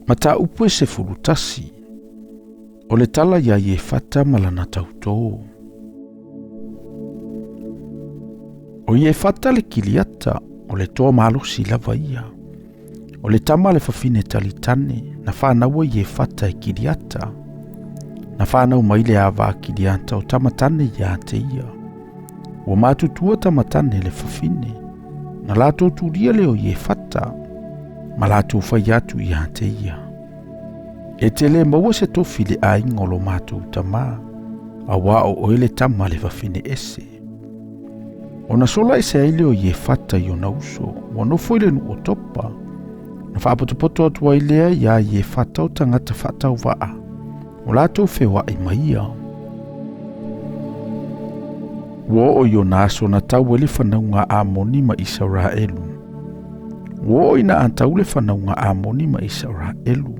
Mata upu se fulutasi. O le tala ia ye fata malana tautou. O ye fata le kiliata o le toa malusi lava ia. O le tama le fafine talitane na whanau ye fata e kiliata. Na whanau maile a wa kiliata o tamatane ia te ia. Wa matutua tamatane le fafine. Na lato turia leo ye fata. Ma lato whaiatu ia te ia. E te le maua se tofi le a ingolo mātou tama, a wā o oele tama le whawhine ese. O na sola ese aile o ye fata i o na uso, wa no foile nu o topa, na whaapotopoto atua ilea ia ye fata o tangata whatau waa, o lātou whewa i maia. Wo o i o naso na tau ele whanau ngā āmoni ma Israelu. Wo o ina antau le whanau ngā āmoni ma Israelu.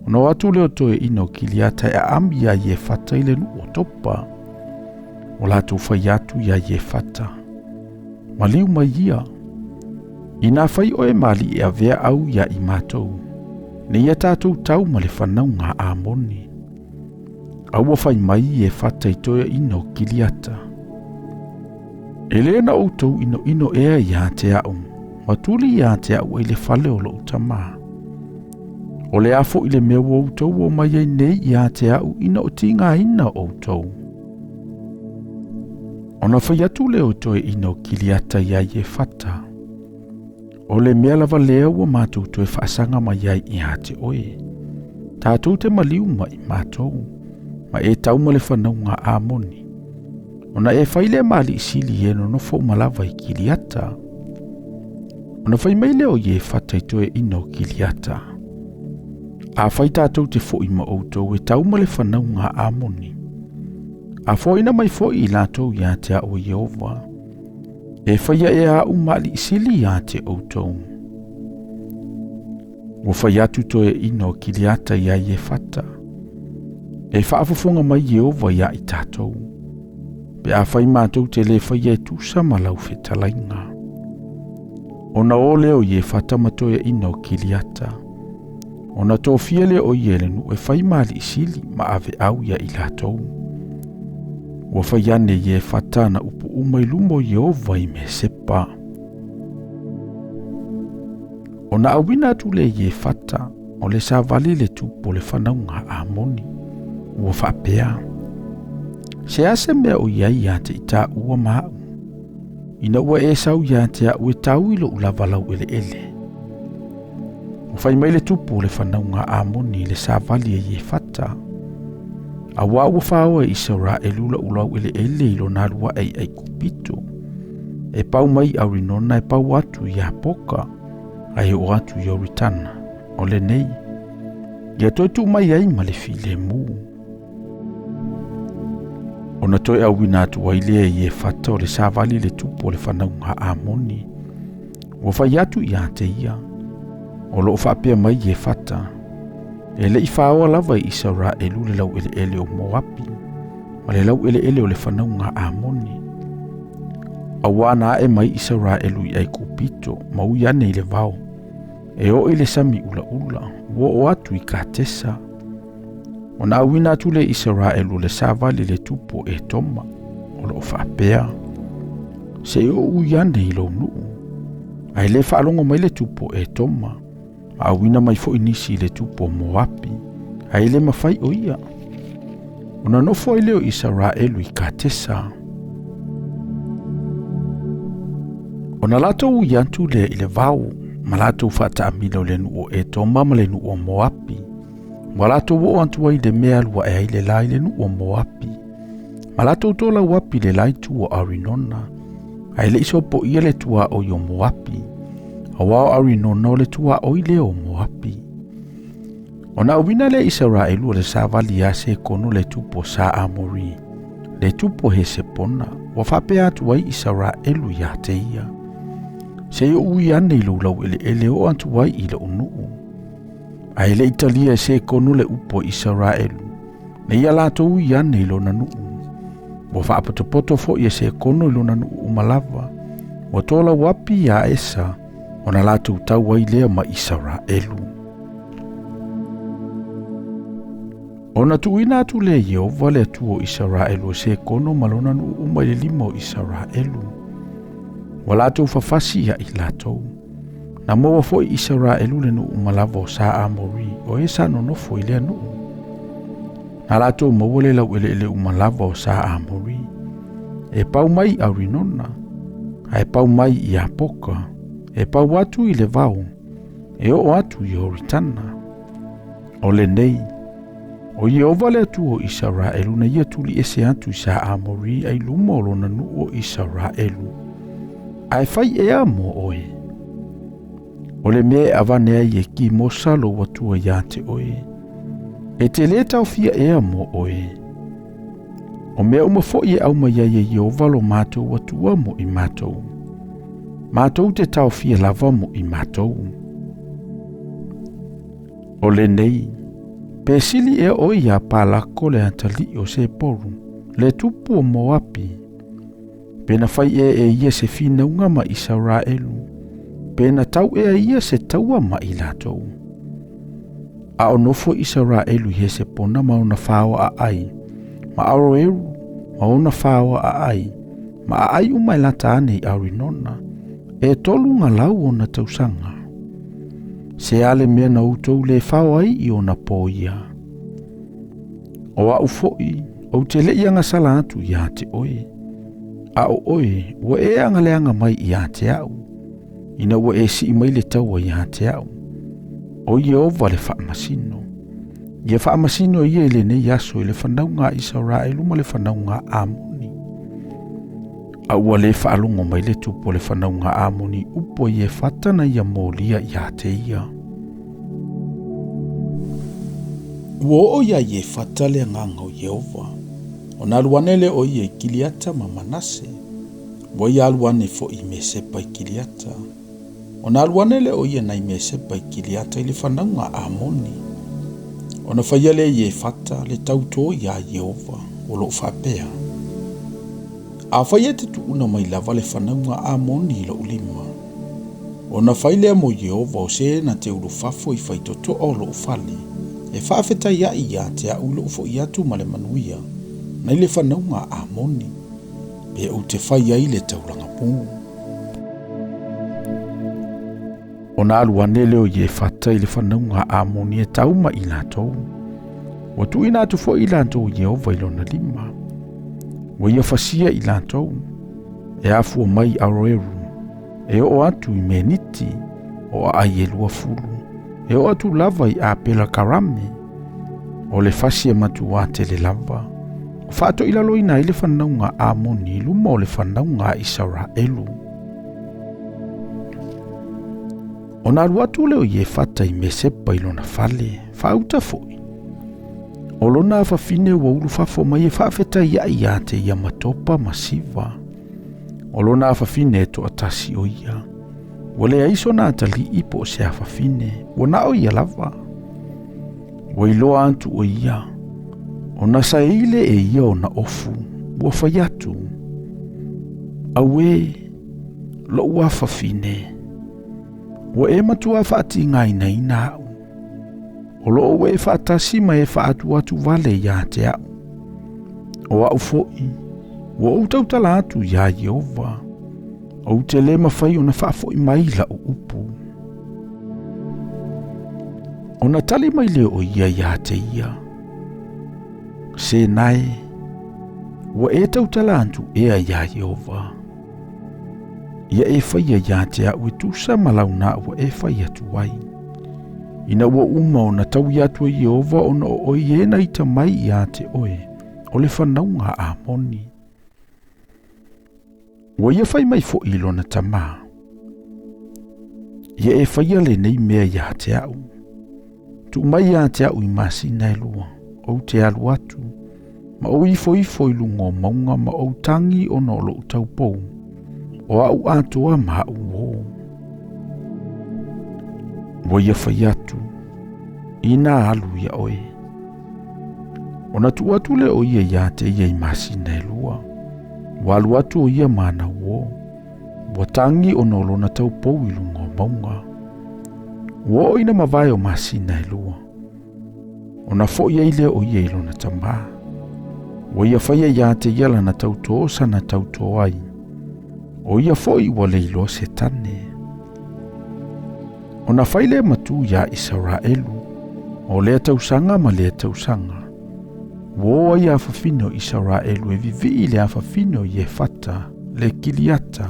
No atu leo toe ino kiliata e ambi ya ye fata ile nu o topa. O latu whaiatu ya ye fata. Maliu mai ia. Ina whai oe mali e avea au ya i mātou. Ne ia tātou tau ma le whanau ngā āmoni. Au a whai mai e fata i toe ino kiliata. Ele na outou ino ea ia te au. Matuli ia te au e le whale o lo utamaa. O le afo i le mea outou o mai ai nei i a te au ina o tinga ina outou. O na whaiatu le outou e ina o kiliata ia i e fata. O le mea lava lea ua mātou toe whaasanga mai ai i a te oe. Tātou te maliu mai mātou. Ma e tau ma le whanau ngā āmoni. O na e whaile mali i sili e no fo malawa i kiliata. O na whai mai leo i e fata i toe ina o kiliata. A whai tātou te fo i ma outou e tau ma le whanau ngā āmoni. A whaina mai fo i lātou i a te au Jehova. E whaia e a umali sili i a te outou. Wa whai atu toe ino kiliata i a i e fata. E whaafafonga mai Jehova i a i tātou. Pe a whai mātou te le whaia e tūsa ma lau whetalainga. O na o leo i e fata ma toe ino kiliata. O na tō fiele o iele nu e whai mali i sili ma ave au ia i lātou. Wa whai ane i e whatana upu umai lumo Jehova i me sepa. O na awina atu le i e whata o le sa vali le tupo le whanau ngā āmoni. Ua whapea. Se ase mea o iai ia te i tā ua mau. Ina ua e sau ia te a ue tau ilo ulavalau ele ele. Whai mai le tupu le whanau ngā āmoni le sāvali e ye whata. A wāua whāua i saura e lula ulau ele ele ilo nā rua ai kupito. E pau mai au rinona e pau atu i a poka. Ai o atu i auritana. O le nei. Ia toi tu mai ai ma le file mū. O na toi au wina atu waile e ye whata o le sāvali le tupu le whanau ngā āmoni. Wa whai atu i a te ia. O loo whaapea mai e whata. E le i whaoa lava i saura e lule lau ele ele o Moapi. Ma le lau ele ele o le whanau ngā āmoni. A wana e mai i saura e lui ai kupito. Ma ui ane i le vau. E o i le sami ula ula. Wo o atu i ka tesa. O na awina atu le i saura e lule savali le tupo e toma. O loo whaapea. Se o ui ane i lo nuu. Ai le whaalongo mai le tupo e toma. A wina mai fo inisi le tupo Moapi. Ai le mawhai o ia. Ona nofo i leo Israelu i ka tesa. Ona latou i antu le i le vau. Ma latou whata amilo le nu o e toma ma le nu o Moapi. Ma latou o antu ai le mea lua e ai le lai le nu o Moapi. Ma latou tola wapi le lai tu o Arinona. Ai le iso po ia le tua o yo Moapi. Awao Arinona o le tua o i le o Moapi. Ona awina le Israelu o le savali a se kono le tupo sa Amori. Le tupo he se pona. Wa whapea atu ai Israelu ia te ia. Se yo ui ane i lau ele o antu ai i le unuu. Ai le Italia se kono le upo Israelu. Ne ia lato ui ane i lo nanu. Wa whaapotopoto fo ia se kono i lo nanu umalava. Wa tola wapi ia esa. Ona lato tau ai lea ma Israelu. Ona tuuina atu le Yehova le atu o Israelu se kono malona nu uma le lima o Israelu. Wala tu fafasi ya ilatou. Na moa foi Israelu le nu uma lavo sa amori o esa nonofo ile anu. Na lato moa le lau ele uma lavo sa amori. E pau mai aurinona. E pau mai I apoka. E pau atu I le vau. E o atu I oritana. O le nei. O Yehova le atu o Israelu na ia tuli ese atu sa amori ai luma o lona nu o Israelu. Ai fai ea mo oe. O le mea avanea I ki mosa lo watua ia te oe. E te le tau fia ea mo oe. O mea umafo I au mai ai Yehova lo mātou watua mo I mātou. Mātou te tau fia lava mo I mātou. O le nei. Pesili e o ia palako le antali o se poru, le tupu o Moapi. Pena fai e ia se fina unga ma Israelu, pena tau e ia se taua ma ilatou. A onofo Israelu he se pona ma ona whaoa a ai, ma aroeru, ma ona whaoa a ai, ma a ai umai lata ane I aurinona, e tolu ngā lau ona tausanga. Se ale mea na utou le whao ai I ona poia. O a ufoi, o te le ianga sala atu I te oe. A o oe, ua e anga leanga mai I te au. Ina ua e si mai le taua I te au. O Yehova le Faamasino. Ia Faamasino ia le nei aso I le whanaunga Israelu ma le whanaunga Amoni. A ua le whaalungo mai le tupo le whanaunga Amoni upo I e whatana ia mōlia I te ia. Ua o ia I e whatale nganga o Yehova. O nā luanele o I e kiliata ma Manase. Ua I aluane fo I mesepa I kiliata. O nā luanele o I e nai mesepa I kiliata I le whanaunga Amoni. O na whaiale I e whata le tauto I a Yehova o lo whapea. A whaia te tuuna mai lava le whanaunga Amoni lo ulima. O na whailea mo Yehova o se na te urufafo I whaitoto o lo ufale. E whaafeta ia I a te au lo ufo I atu ma le manuia. Na I le whanaunga Amoni. Pe o te whaia I le tauranga pō. O na aluane leo I e whata I le whanaunga Amoni e tauma I lātou. O tu ina atu fo I lātou Yehova I lona lima. Wa ia fasia I lātou, e afu o mai aroeru, e o atu I meniti, o a ai e lua fulu, e o atu lava I apela karame, o le fasia matu a te le lava, o whaato I laloina I le whanaunga Amoni luma o le whanaunga Israelu. O nā ruatu leo I e whata I mesepa I lona whale, whaauta foi. O lona whawhine ua ulu whafo mai e whawheta I a te ia matopa masiva. O lona whawhine to atasi o ia. Ua lea iso nā tali ipo se a whawhine. Ua na o ia lava. Ua iloa antu o ia. O na saile e ia o na ofu. Ua whaiatu. Awe. Lo ua whawhine. Ua e matua whaati ngai na ina au. O loo we whaatasi ma e whaatu atu vale ia te au. O au foi, ua utautala atu ia Yehova. O te le mawhai o na whaafoi mai la o upu. O na tali mai leo o ia te ia. Se nai, ua e tautala atu ea ia Yehova. Ia e whaia ia te au e tusa malauna ua e whaia tuai. Ina ua uma o na tau iatu I Yehova o na o iena I tamai ia te oe, o le whanaunga Amoni. Ua ia whai mai fo ilo na tama. Ia e whaia le nei mea ia te au. Tu mai ia te au I masina e lua, o te alu atu, ma o ifo I lungo maunga ma o tangi o na lo utau pou, o au atoa ma uo. Ua ia whai atu, ina alu ia oe. O na tu atu le o ia te ia I masina e lua. Ua alu atu o ia mana uo. Ua tangi o nolo na tau pou I lungo maunga. Ua o ina mawai o masina e lua. Ona fo'i ai lea o ia ilona tamā. Ua ia whaia ia te ia lana tauto sana tauto ai. O ia fo'i ua leilo se tane. Ona whaile matu ia Israelu. O lea tausanga ma lea tausanga. Woa ia awhawhino Israelu e vivi le awhawhino i e fata, le kiliata,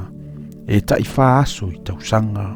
e tai wha aso i tausanga.